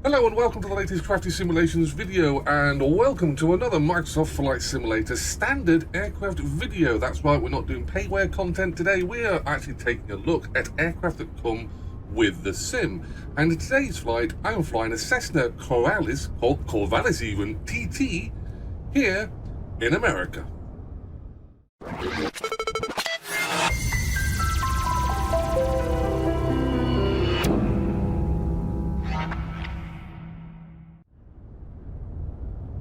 Hello and welcome to the latest Crafty Simulations video, and welcome to another Microsoft Flight Simulator standard aircraft video. That's right, we're not doing payware content today. We are actually taking a look at aircraft that come with the sim. And in today's flight, I am flying a Cessna Corvalis, Corvalis even, TT, here in America.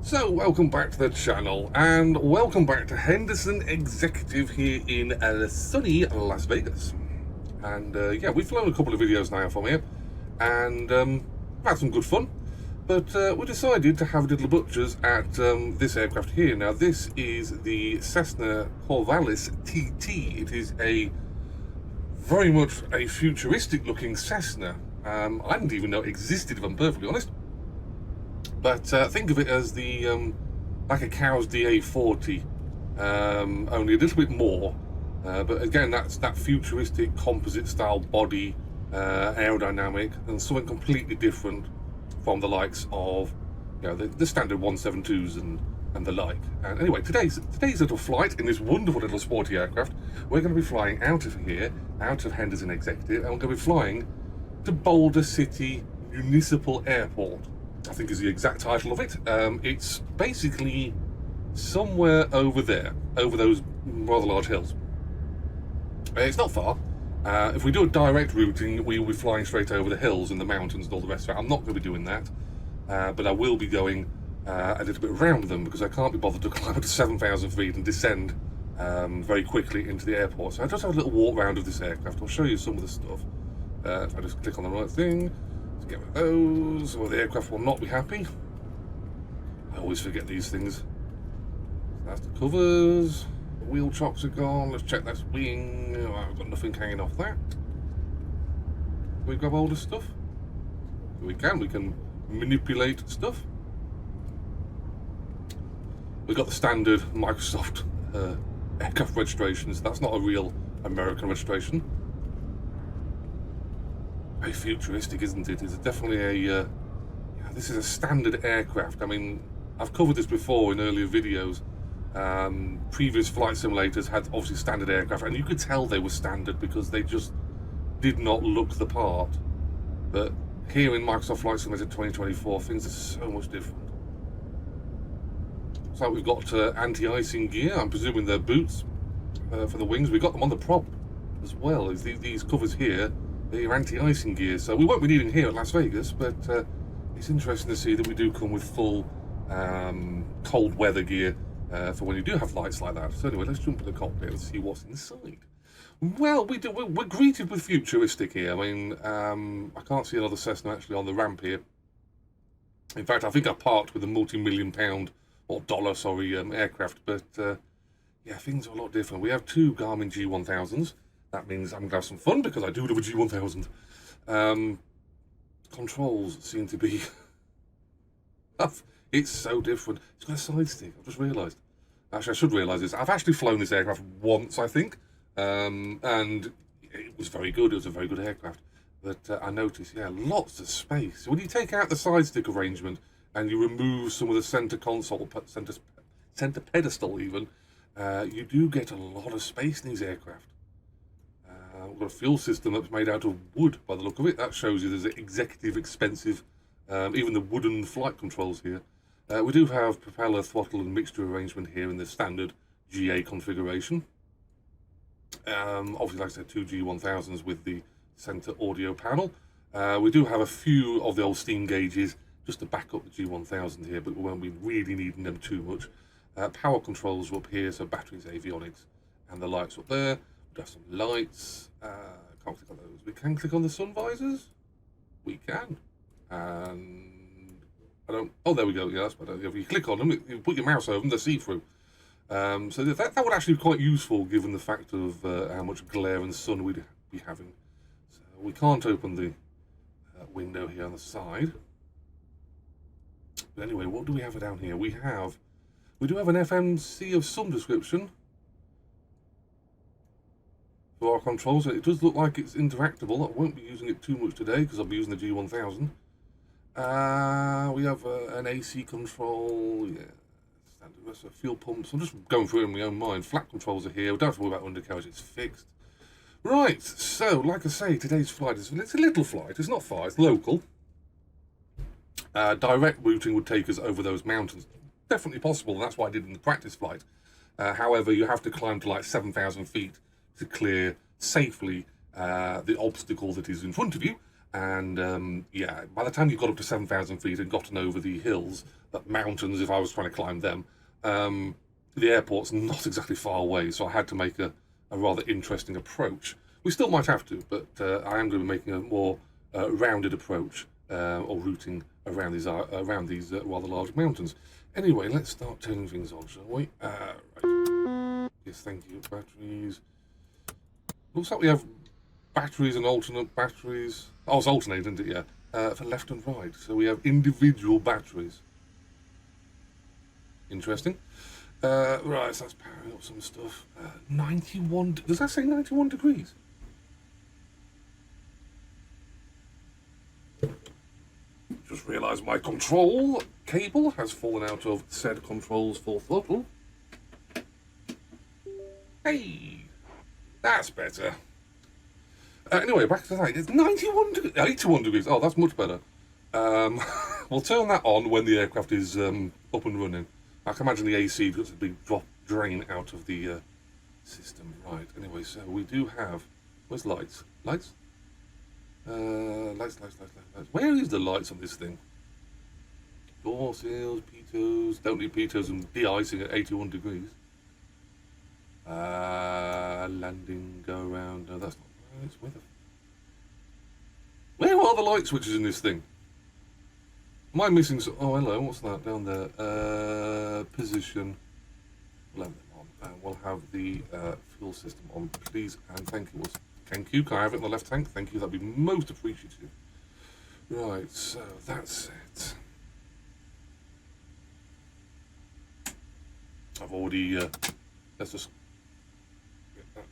So welcome back to the channel, and welcome back to Henderson Executive here in sunny Las Vegas. And yeah, we've flown a couple of videos now from here, and had some good fun. But we decided to have little butchers at this aircraft here. Now this is the Cessna Corvalis TT. It is a very much a futuristic looking Cessna. I didn't even know it existed, if I'm perfectly honest. But think of it as the like a Cow's DA40, only a little bit more. But again, that's that futuristic composite style body, aerodynamic, and something completely different from the likes of, you know, the standard 172s and the like. And anyway, today's little flight in this wonderful little sporty aircraft, we're going to be flying out of here, out of Henderson Executive, and we're going to be flying to Boulder City Municipal Airport, I think is the exact title of it. It's basically somewhere over there, over those rather large hills. It's not far. If we do a direct routing, we will be flying straight over the hills and the mountains and all the rest of it. I'm not going to be doing that, but I will be going a little bit around them because I can't be bothered to climb up to 7,000 feet and descend very quickly into the airport. So I just have a little walk around of this aircraft. I'll show you some of the stuff. If I just click on the right thing, get rid of those, or the aircraft will not be happy. I always forget these things. So that's the covers. The wheel chocks are gone. Let's check that wing. Oh, I've got nothing hanging off that. Can we grab hold of stuff? We can manipulate stuff. We've got the standard Microsoft aircraft registrations. That's not a real American registration. Very futuristic, isn't it? It's definitely a yeah, this is a standard aircraft. I mean, I've covered this before in earlier videos. Previous flight simulators had obviously standard aircraft, and you could tell they were standard because they just did not look the part. But here in Microsoft Flight Simulator 2024, things are so much different. So we've got anti-icing gear. I'm presuming they're boots for the wings. We've got them on the prop as well. Is these covers here? They're anti-icing gear, so we won't be needing here at Las Vegas, but it's interesting to see that we do come with full cold weather gear for when you do have lights like that. So anyway, let's jump in the cockpit and see what's inside. Well, we're greeted with futuristic here. I mean, I can't see another Cessna actually on the ramp here. In fact, I think I parked with a multi-million-pound or dollar, sorry, aircraft, but yeah, things are a lot different. We have two Garmin G1000s. That means I'm going to have some fun because I do love a G1000. Controls seem to be... it's so different. It's got a side stick, I've just realised. Actually, I should realise this. I've actually flown this aircraft once, I think. And it was very good. It was a very good aircraft. But I noticed, yeah, lots of space. When you take out the side stick arrangement and you remove some of the centre console, centre pedestal even, you do get a lot of space in these aircraft. We've got a fuel system that's made out of wood by the look of it. That shows you there's executive expensive, even the wooden flight controls here. We do have propeller, throttle and mixture arrangement here in the standard GA configuration. Obviously, like I said, two G1000s with the center audio panel. We do have a few of the old steam gauges just to back up the G1000 here, but we won't be really needing them too much. Power controls are up here, so batteries, avionics, and the lights up there. We have some lights. Can't click on those. We can click on the sun visors. We can. And I don't. Oh, there we go. Yeah, that's better. If you click on them, you put your mouse over them, they're see-through. So that would actually be quite useful given the fact of how much glare and sun we'd be having. So we can't open the window here on the side. But anyway, what do we have down here? We do have an FMC of some description for our controls. It does look like it's interactable. I won't be using it too much today because I'll be using the G1000. We have an AC control, yeah, standard fuel pumps. I'm just going through it in my own mind. Flat controls are here. We don't have to worry about undercarriage, it's fixed. Right, so like I say, today's flight it's a little flight. It's not far, it's local. Direct routing would take us over those mountains. Definitely possible, that's what I did in the practice flight. However, you have to climb to like 7,000 feet to clear safely the obstacle that is in front of you. And yeah, by the time you got up to 7,000 feet and gotten over the hills, that mountains, if I was trying to climb them, the airport's not exactly far away, so I had to make a rather interesting approach. We still might have to, but I am going to be making a more rounded approach or routing around these rather large mountains. Anyway, let's start turning things on, shall we? Right. Yes, thank you. Batteries. Looks like we have batteries and alternate batteries. Oh, it's alternating, isn't it? Yeah. For left and right. So we have individual batteries. Interesting. Right, so that's powering up some stuff. 91. Does that say 91 degrees? Just realised my control cable has fallen out of said controls for throttle. Hey, that's better. Anyway, back to that. It's 81 degrees. Oh, that's much better. We'll turn that on when the aircraft is up and running. I can imagine the AC has got a big drain out of the system. Right, anyway, so we do have... Where's lights? Lights? Lights. Where is the lights on this thing? Door seals, pitos. Don't need pitos and de-icing at 81 degrees. Landing, go around. No, that's not right. Where are the light switches in this thing? Am I missing some... Oh, hello, what's that down there? Position. We'll have them on. And we'll have the fuel system on, please, and thank you. Thank you. Can I have it in the left tank? Thank you, that'd be most appreciative. Right, so that's it. I've already... let's just... get that.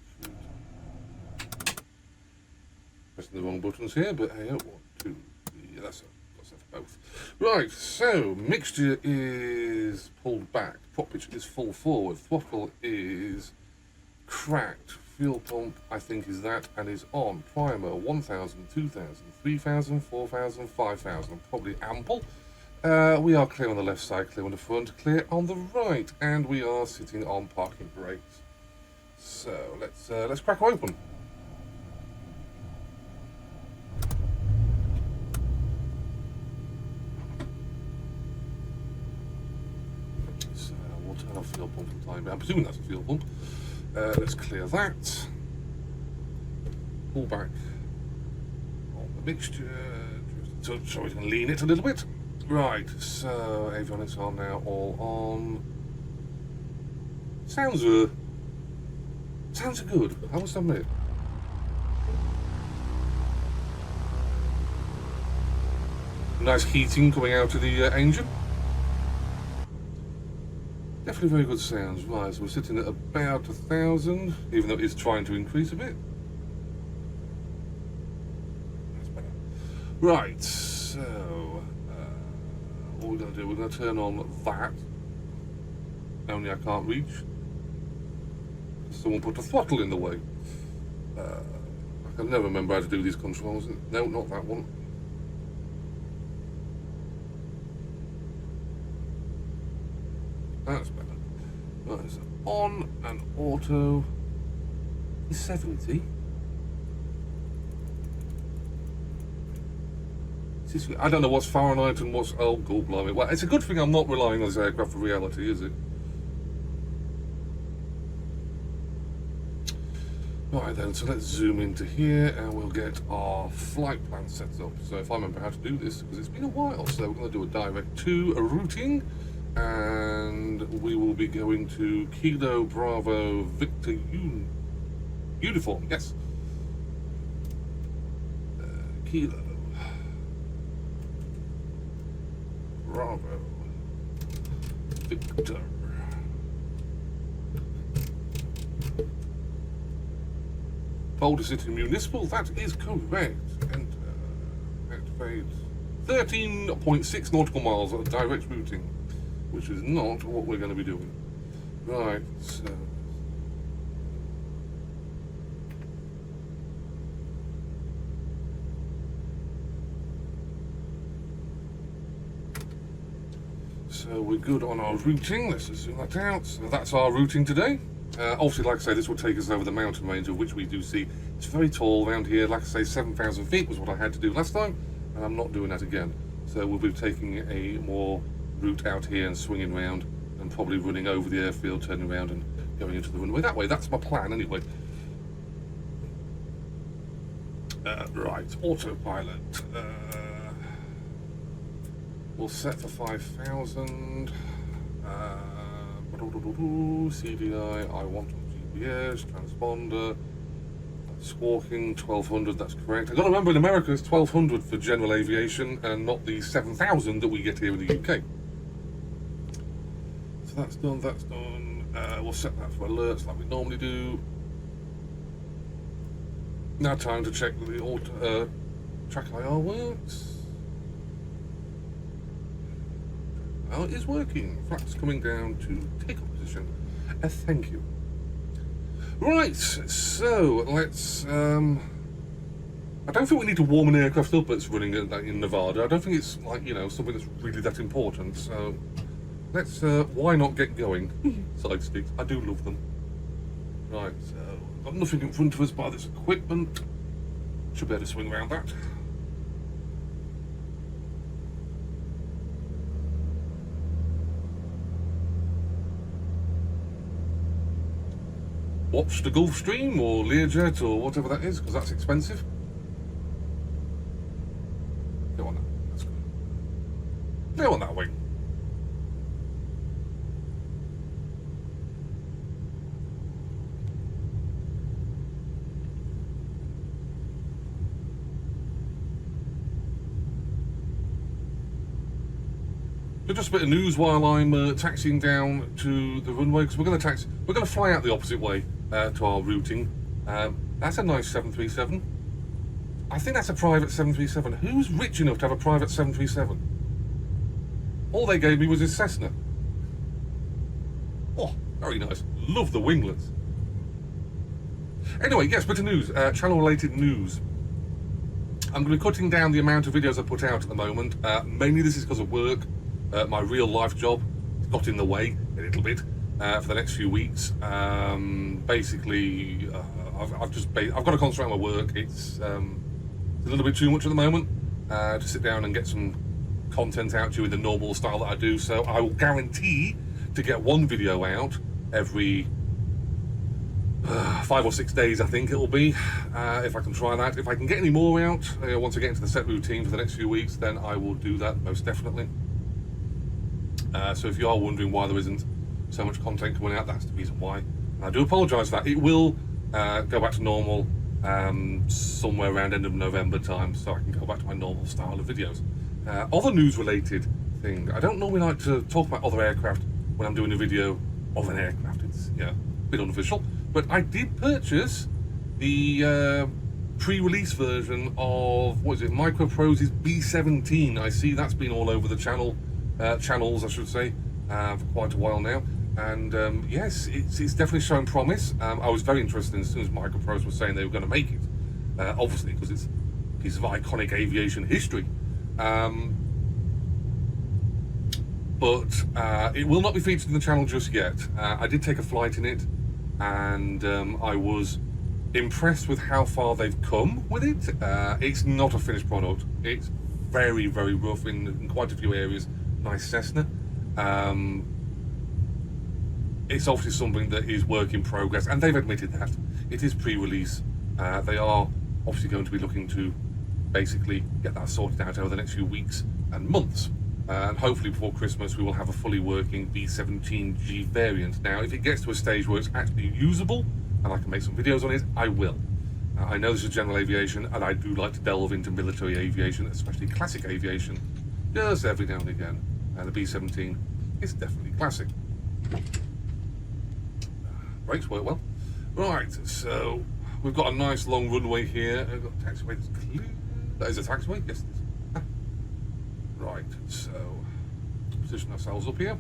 Pressing the wrong buttons here, but hey, 1, 2, 3, yeah, that's it. Both. Right, so mixture is pulled back, prop pitch is full forward, throttle is cracked, fuel pump I think is that and is on, primer 1,000, 2,000, 3,000, 4,000, 5,000, probably ample. We are clear on the left side, clear on the front, clear on the right, and we are sitting on parking brakes. So let's crack her open. Fuel pump for the time being. I'm presuming that's a fuel pump. Let's clear that. Pull back on the mixture so we can lean it a little bit. Right, so avionics are now all on. Sounds good, I must admit. Nice heating coming out of the engine. Definitely very good sounds. Right, so we're sitting at about 1,000, even though it's trying to increase a bit. That's better. Right, so what we're going to do, we're going to turn on that. Only I can't reach. Someone put a throttle in the way. I can never remember how to do these controls. No, not that one. That's better. Right, so on and auto is 70. I don't know what's Fahrenheit and what's... Oh, God, blimey. Well, it's a good thing I'm not relying on this aircraft for reality, is it? Right then, so let's zoom into here and we'll get our flight plan set up. So if I remember how to do this, because it's been a while, so we're going to do a direct to a routing. And we will be going to Kilo Bravo Victor Uniform, yes. Kilo Bravo Victor. Boulder City Municipal, that is correct. Enter, activate 13.6 nautical miles of direct routing, which is not what we're going to be doing. Right, so we're good on our routing. Let's just zoom that out. So that's our routing today. Obviously, like I say, this will take us over the mountain range, of which we do see it's very tall around here. Like I say, 7,000 feet was what I had to do last time, and I'm not doing that again. So we'll be taking a more route out here and swinging round, and probably running over the airfield, turning around and going into the runway that way. That's my plan anyway. Right, autopilot. We'll set for 5,000. CDI, I want GPS, transponder, squawking, 1200, that's correct. I've got to remember in America it's 1200 for general aviation and not the 7,000 that we get here in the UK. So that's done, that's done. We'll set that for alerts like we normally do. Now time to check that the auto, Trackir works. Well, it is working. Flaps coming down to takeoff position. Thank you. Right, so let's. I don't think we need to warm an aircraft up that's running in Nevada. I don't think it's like, you know, something that's really that important. So let's. Why not get going? Side sticks. I do love them. Right, so got nothing in front of us by this equipment. Should be able to swing around that. Watch the Gulfstream or Learjet or whatever that is, because that's expensive. Go on, that's good. Go on that way. So just a bit of news while I'm taxiing down to the runway, because we're going to fly out the opposite way to our routing. That's a nice 737. I think that's a private 737. Who's rich enough to have a private 737? All they gave me was his Cessna. Oh, very nice. Love the winglets. Anyway, yes, bit of news, channel-related news. I'm going to be cutting down the amount of videos I put out at the moment. Mainly this is because of work. My real life job got in the way a little bit for the next few weeks. Basically, I've got to concentrate on my work. It's a little bit too much at the moment to sit down and get some content out to you in the normal style that I do. So I will guarantee to get one video out every 5 or 6 days, I think it'll be, if I can try that. If I can get any more out once I get into the set routine for the next few weeks, then I will do that most definitely. So if you are wondering why there isn't so much content coming out, that's the reason why. I do apologise for that. It will go back to normal somewhere around end of November time, so I can go back to my normal style of videos. Other news related thing, I don't normally like to talk about other aircraft when I'm doing a video of an aircraft. It's a bit unofficial, but I did purchase the pre-release version of, what is it, Microprose's B17. I see that's been all over the channels, I should say, for quite a while now. And yes, it's definitely showing promise. I was very interested as soon as Microprose was saying they were going to make it, obviously because it's a piece of iconic aviation history. But it will not be featured in the channel just yet. I did take a flight in it, and I was impressed with how far they've come with it. It's not a finished product. It's very, very rough in quite a few areas. Nice Cessna. It's obviously something that is work in progress, and they've admitted that. It is pre-release. They are obviously going to be looking to basically get that sorted out over the next few weeks and months. And hopefully before Christmas we will have a fully working B17G variant. Now, if it gets to a stage where it's actually usable and I can make some videos on it, I will. I know this is general aviation, and I do like to delve into military aviation, especially classic aviation, just every now and again. And the B17 is definitely classic. Brakes work well. Right, so we've got a nice long runway here. We've got a taxiway that's clear. That is a taxiway? Yes, it is. position ourselves up here.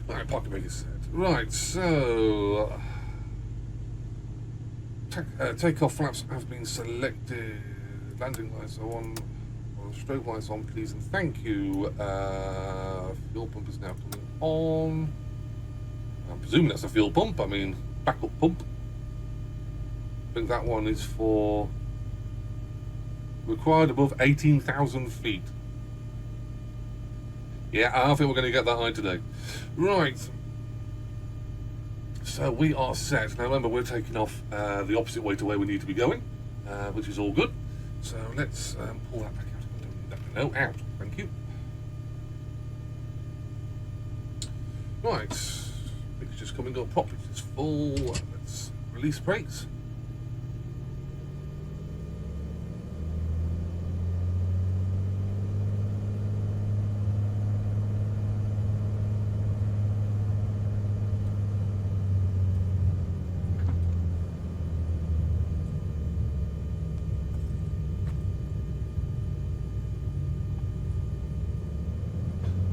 Right, pocket maker set. Right, so takeoff flaps have been selected. Landing lights are on. Strobe lights on, please, and thank you. Fuel pump is now coming on. I'm presuming that's a fuel pump. I mean, backup pump. I think that one is for required above 18,000 feet. Yeah, I think we're going to get that high today. Right. So we are set. Now remember, we're taking off the opposite way to where we need to be going, which is all good. So let's pull that back out. No, out. Thank you. Right. Mixture's coming up properly. It's full. Let's release brakes.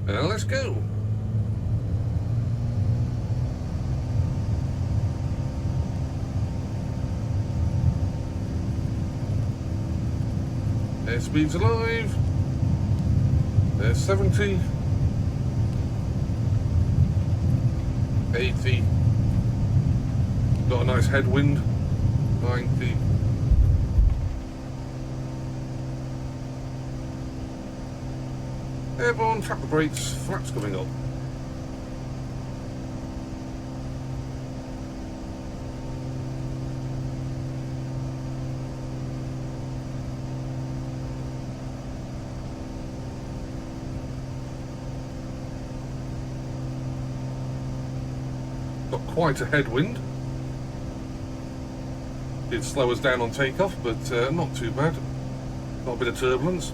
Now let's go. Airspeed's alive. There's 70. 80. Got a nice headwind. 90. Airborne, tap the brakes, flaps coming up. Got quite a headwind. Did slow us down on takeoff, but not too bad. Got a bit of turbulence.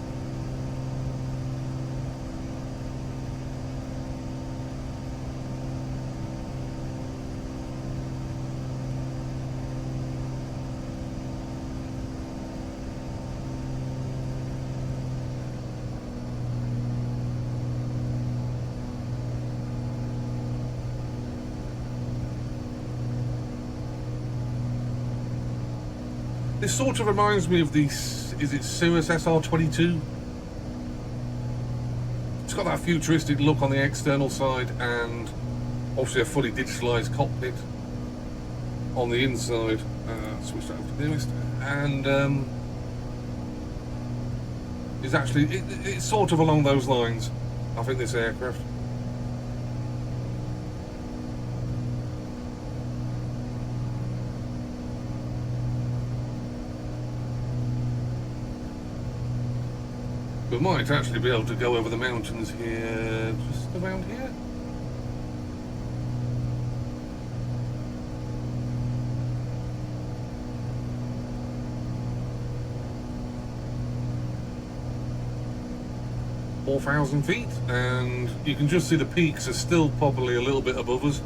This sort of reminds me of the, is it Cirrus SR22? It's got that futuristic look on the external side and obviously a fully digitalised cockpit on the inside. Switch that over to nearest. And it's actually, it's sort of along those lines, I think, this aircraft. We might actually be able to go over the mountains here, just around here. (4,000 feet), and you can just see the peaks are still probably a little bit above us.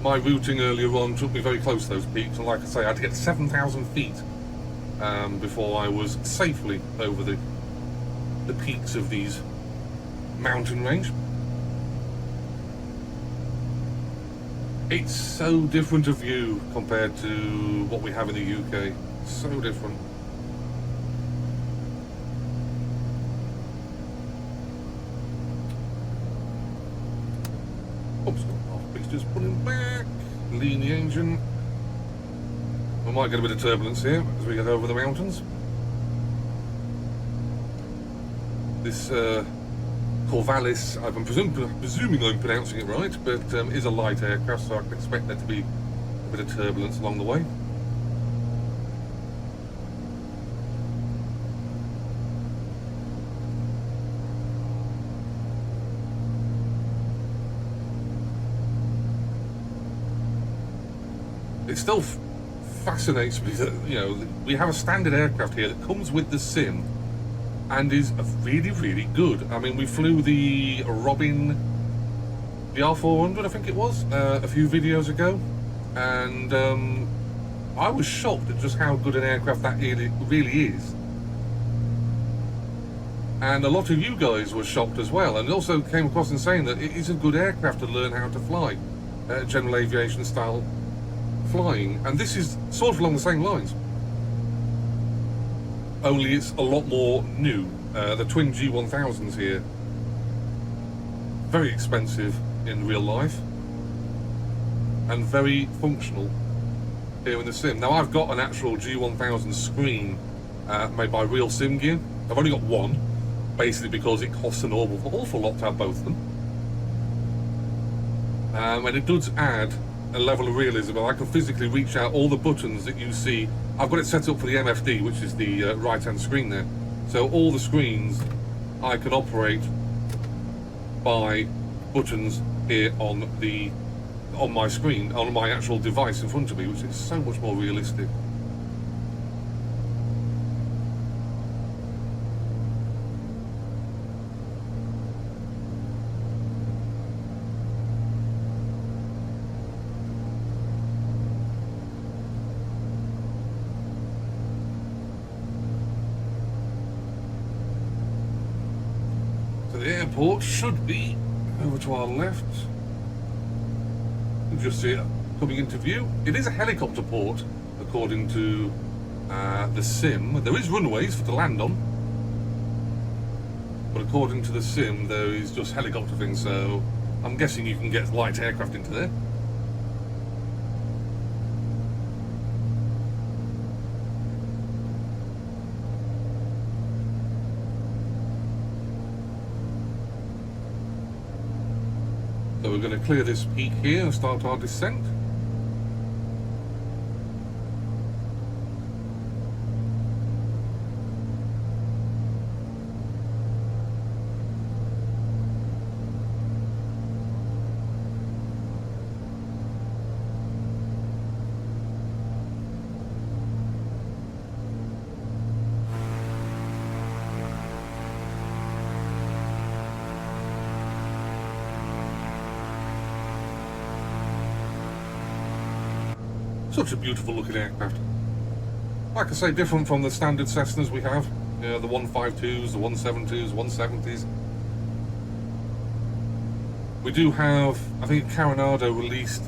My routing earlier on took me very close to those peaks, and like I say, I had to get 7,000 feet before I was safely over the peaks of these mountain range. It's so different a view compared to what we have in the UK. So different. Oops, it's just pulling back. Lean the engine. We might get a bit of turbulence here as we get over the mountains. This Corvalis, I'm presuming I'm pronouncing it right, but is a light aircraft, so I can expect there to be a bit of turbulence along the way. It still fascinates me that, you know, we have a standard aircraft here that comes with the sim and is really, really good. I mean, we flew the Robin, the R400, I think it was, a few videos ago, and I was shocked at just how good an aircraft that really is. And a lot of you guys were shocked as well, and also came across in saying that it is a good aircraft to learn how to fly, general aviation style flying. And this is sort of along the same lines, only it's a lot more new. The twin G1000s here, very expensive in real life and very functional here in the sim. Now I've got an actual G1000 screen made by Real Sim Gear. I've only got one, basically because it costs an awful lot to have both of them. And it does add a level of realism. I can physically reach out all the buttons that you see. I've got it set up for the MFD, which is the right hand screen there. So all the screens I can operate by buttons here on my screen, on my actual device in front of me, which is so much more realistic. So the airport should be over to our left. You can just see it coming into view. It is a helicopter port, according to the sim. There is runways for to land on, but according to the sim, there is just helicopter things. So I'm guessing you can get light aircraft into there. So we're going to clear this peak here and start our descent. Such a beautiful looking aircraft. Like I say, different from the standard Cessnas we have. You know, the 152s, the 172s, 170s. We do have, I think Coronado released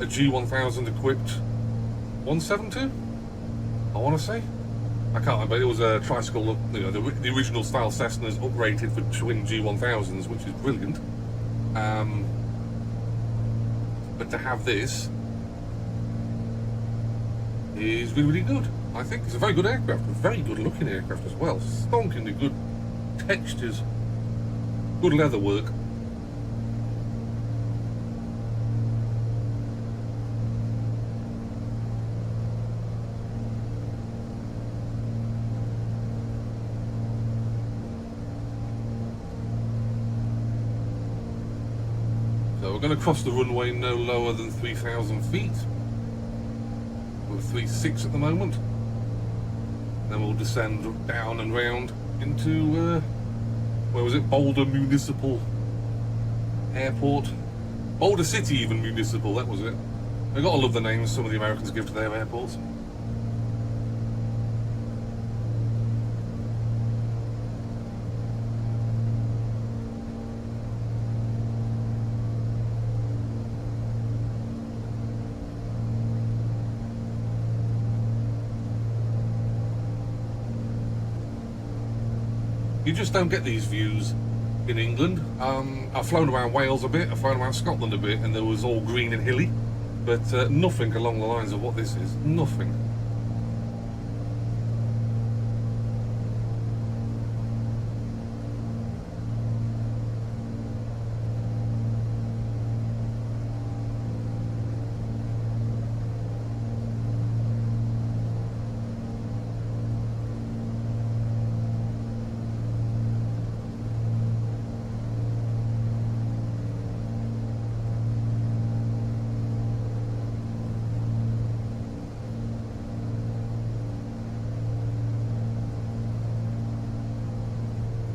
a G1000 equipped 172, I want to say. I can't remember, it was a tricycle, you know, the original style Cessnas upgraded for twin G1000s, which is brilliant. But to have this is really, really good. I think it's a very good aircraft, a very good looking aircraft as well. Stonkingly good textures, good leather work. So we're going to cross the runway no lower than 3,000 feet. We're 3.6 at the moment. Then we'll descend down and round into, where was it? Boulder Municipal Airport. Boulder City even Municipal, that was it. I've got to love the names some of the Americans give to their airports. You just don't get these views in England. I've flown around Wales a bit, I've flown around Scotland a bit, and there was all green and hilly, but nothing along the lines of what this is. Nothing.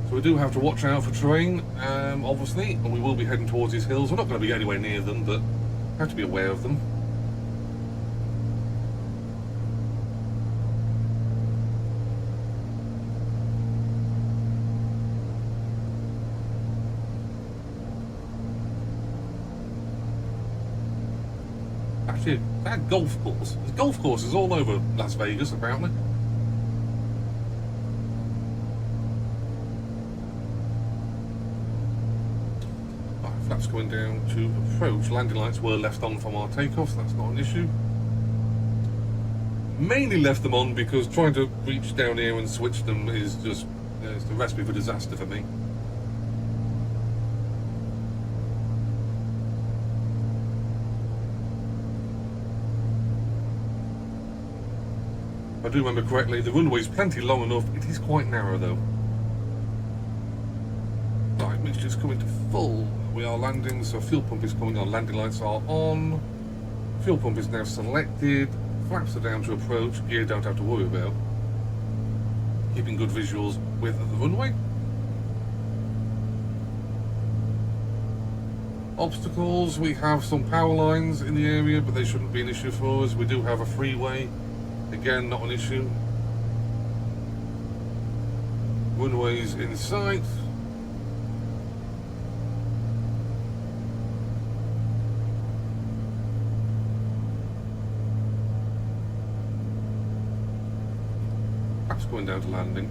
So we do have to watch out for terrain, obviously, and we will be heading towards these hills. We're not going to be anywhere near them, but have to be aware of them. shit, that golf course. There's golf courses all over Las Vegas, apparently. Right, flaps going down to approach. Landing lights were left on from our takeoff, so that's not an issue. Mainly left them on because trying to reach down here and switch them is just, it's the recipe for disaster for me. If I do remember correctly, the runway is plenty long enough. It is quite narrow though. Right, mixture's coming to full. We are landing, so fuel pump is coming on. Landing lights are on. Fuel pump is now selected. Flaps are down to approach. Gear don't have to worry about. Keeping good visuals with the runway. Obstacles, we have some power lines in the area, but they shouldn't be an issue for us. We do have a freeway. Again, not an issue. Runways in sight. Perhaps going down to landing.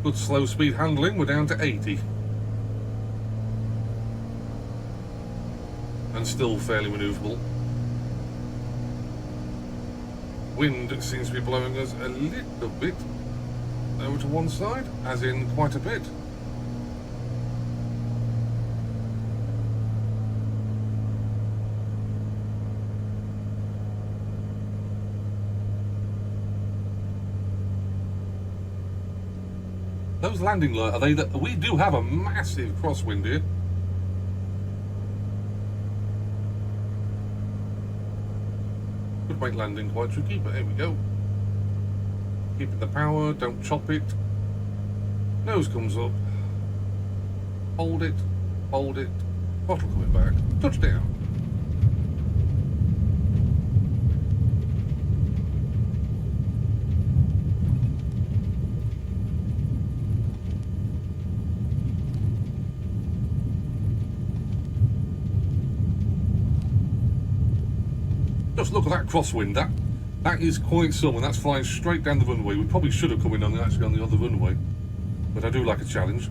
Good slow speed handling, we're down to 80. And still fairly manoeuvrable. Wind seems to be blowing us a little bit over to one side, as in quite a bit. Those landing lights, are they that we do have a massive crosswind here. Could make landing quite tricky, but here we go. Keeping the power, don't chop it. Nose comes up. Hold it, throttle coming back. Touchdown. Just look at that crosswind, that is quite some, and that's flying straight down the runway. We probably should have come in actually on the other runway, but I do like a challenge.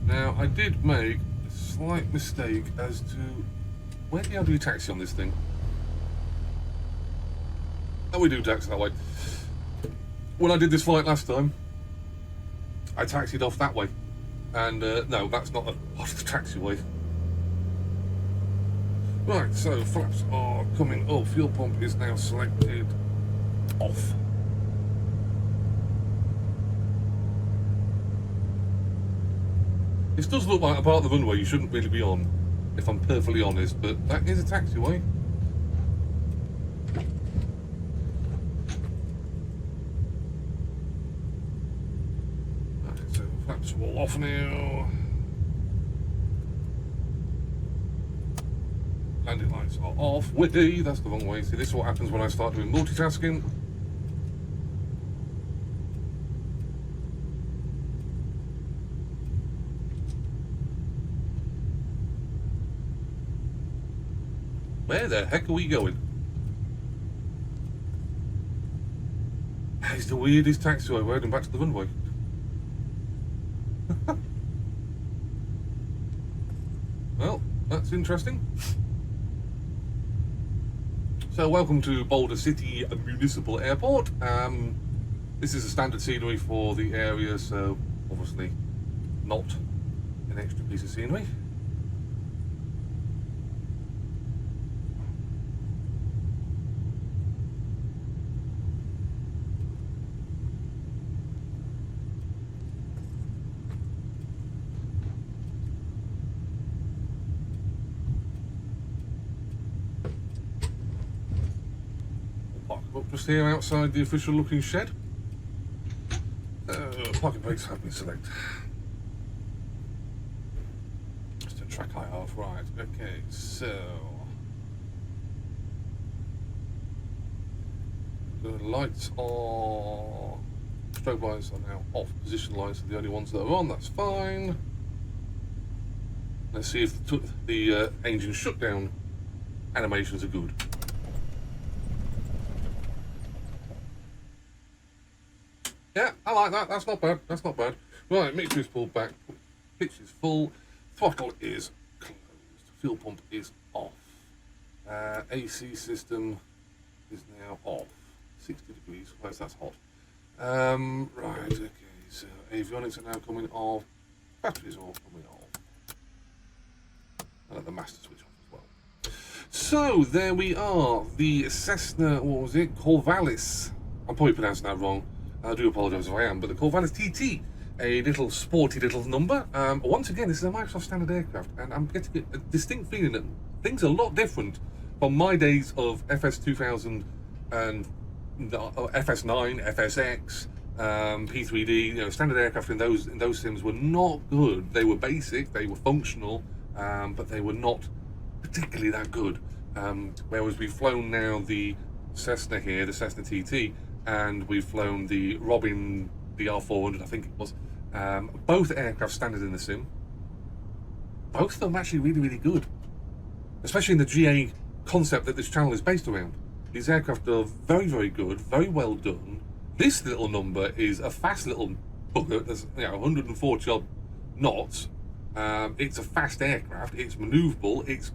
Now, I did make a slight mistake as to where the hell do you taxi on this thing? Oh, we do taxi that way. When I did this flight last time, I taxied off that way, and no, that's not part of the taxiway. Right, so flaps are coming up. Fuel pump is now selected off. This does look like a part of the runway you shouldn't really be on, if I'm perfectly honest, but that is a taxiway. Flaps are all off now. Landing lights are off. Whitty, that's the wrong way. See, this is what happens when I start doing multitasking. Where the heck are we going? It's the weirdest taxiway. We're heading back to the runway. Well, that's interesting. So, welcome to Boulder City Municipal Airport. This is a standard scenery for the area, so obviously not an extra piece of scenery. just here outside the official looking shed. Parking brakes have been selected. Just a track high off, right, okay, so the lights are, strobe lights are now off, position lights are the only ones that are on, that's fine. Let's see if the engine shutdown animations are good. Yeah, I like that. That's not bad. That's not bad. Right, mixture is pulled back. Pitch is full. Throttle is closed. Fuel pump is off. AC system is now off. 60 degrees. Where's that's hot? Right, okay. So avionics are now coming off. Batteries are all coming off. And the master switch off as well. So there we are. The Cessna, what was it? Corvalis. I'm probably pronouncing that wrong. I do apologise if I am, but the Corvalis TT, a little sporty little number. Once again, this is a Microsoft standard aircraft, and I'm getting a distinct feeling that things are a lot different from my days of FS 2000 and FS9, FSX, P3D. You know, standard aircraft in those sims were not good. They were basic, they were functional, but they were not particularly that good. Whereas we've flown now the Cessna here, the Cessna TT. And we've flown the Robin DR400, I think it was. Both aircraft standard in the sim. Both of them actually really, really good. Especially in the GA concept that this channel is based around. These aircraft are very, very good, very well done. This little number is a fast little bugger. There's 140 odd knots. It's a fast aircraft. It's manoeuvrable.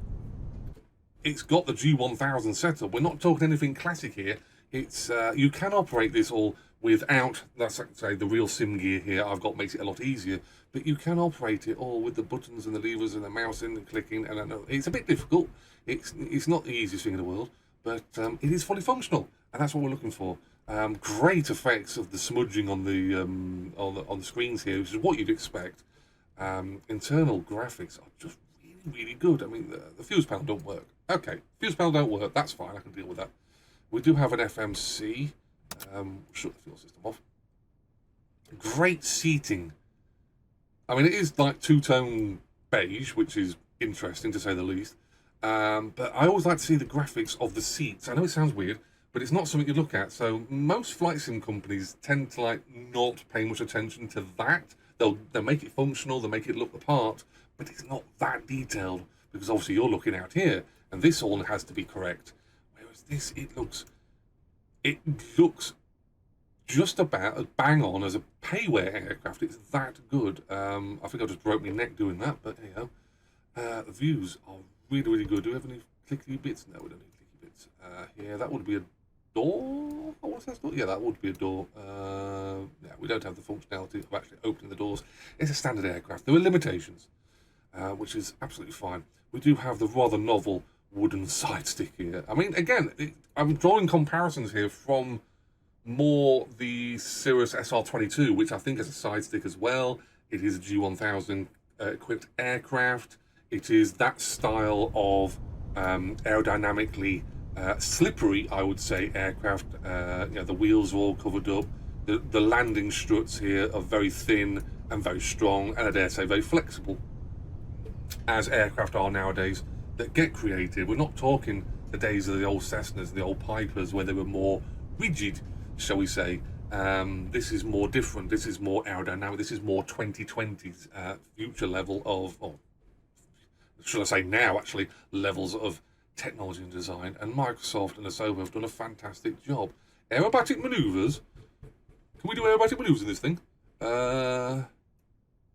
It's got the G1000 setup. We're not talking anything classic here. It's you can operate this all without, that's like say the real sim gear here I've got makes it a lot easier, but you can operate it all with the buttons and the levers and the mouse in and clicking, and I know it's a bit difficult. It's not the easiest thing in the world, but it is fully functional, and that's what we're looking for. Great effects of the smudging on the screens here, which is what you'd expect. Internal graphics are just really, really good. I mean, the fuse panel don't work. Okay, fuse panel don't work. That's fine. I can deal with that. We do have an FMC. Shut the fuel system off. Great seating. I mean, it is like two-tone beige, which is interesting to say the least. But I always like to see the graphics of the seats. I know it sounds weird, but it's not something you look at. So most flight sim companies tend to like not pay much attention to that. They'll make it functional, they'll make it look the part, but it's not that detailed because obviously you're looking out here, and this all has to be correct. This, it looks just about as bang on as a payware aircraft. It's that good. I think I just broke my neck doing that, but anyhow, the views are really, really good. Do we have any clicky bits? No, we don't need clicky bits. Yeah, that would be a door. Oh, what's that door? Yeah, that would be a door. Yeah, we don't have the functionality of actually opening the doors. It's a standard aircraft. There are limitations, which is absolutely fine. We do have the rather novel wooden side stick here. I mean, again, I'm drawing comparisons here from more the Cirrus SR22, which I think is a side stick as well. It is a G1000 equipped aircraft. It is that style of aerodynamically slippery, I would say, aircraft. The wheels are all covered up. The landing struts here are very thin and very strong, and I dare say very flexible, as aircraft are nowadays that get created. We're not talking the days of the old Cessnas, the old Pipers, where they were more rigid, shall we say. This is more different. This is more aerodynamic. This is more 2020s future level of, or should I say now actually, levels of technology and design. And Microsoft and Asobo have done a fantastic job. Aerobatic maneuvers. Can we do aerobatic maneuvers in this thing?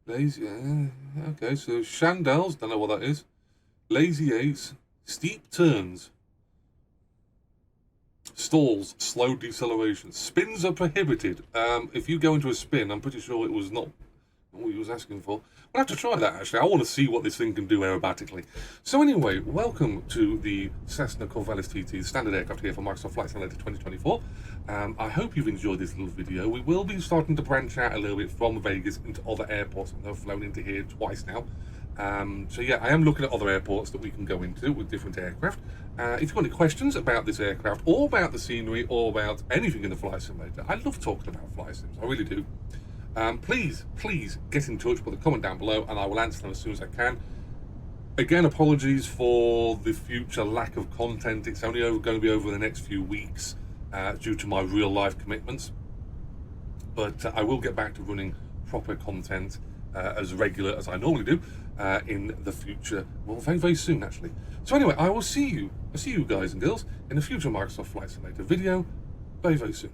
Lazy. Okay, so chandelles. Don't know what that is. Lazy eights, steep turns, stalls, slow deceleration. Spins are prohibited. If you go into a spin, I'm pretty sure it was not what he was asking for. We'll have to try that, actually. I want to see what this thing can do aerobatically. So anyway, welcome to the Cessna Corvalis TT, standard aircraft here for Microsoft Flight Simulator 2024. I hope you've enjoyed this little video. We will be starting to branch out a little bit from Vegas into other airports. I've flown into here twice now. So yeah, I am looking at other airports that we can go into with different aircraft. If you've got any questions about this aircraft, or about the scenery, or about anything in the flight simulator, I love talking about flight sims, I really do. Please get in touch, put a comment down below, and I will answer them as soon as I can. Again, apologies for the future lack of content. It's only going to be over the next few weeks due to my real life commitments. But I will get back to running proper content as regular as I normally do in the future. Well, very soon, actually. So anyway, I will see you guys and girls in a future Microsoft Flight Simulator video very soon.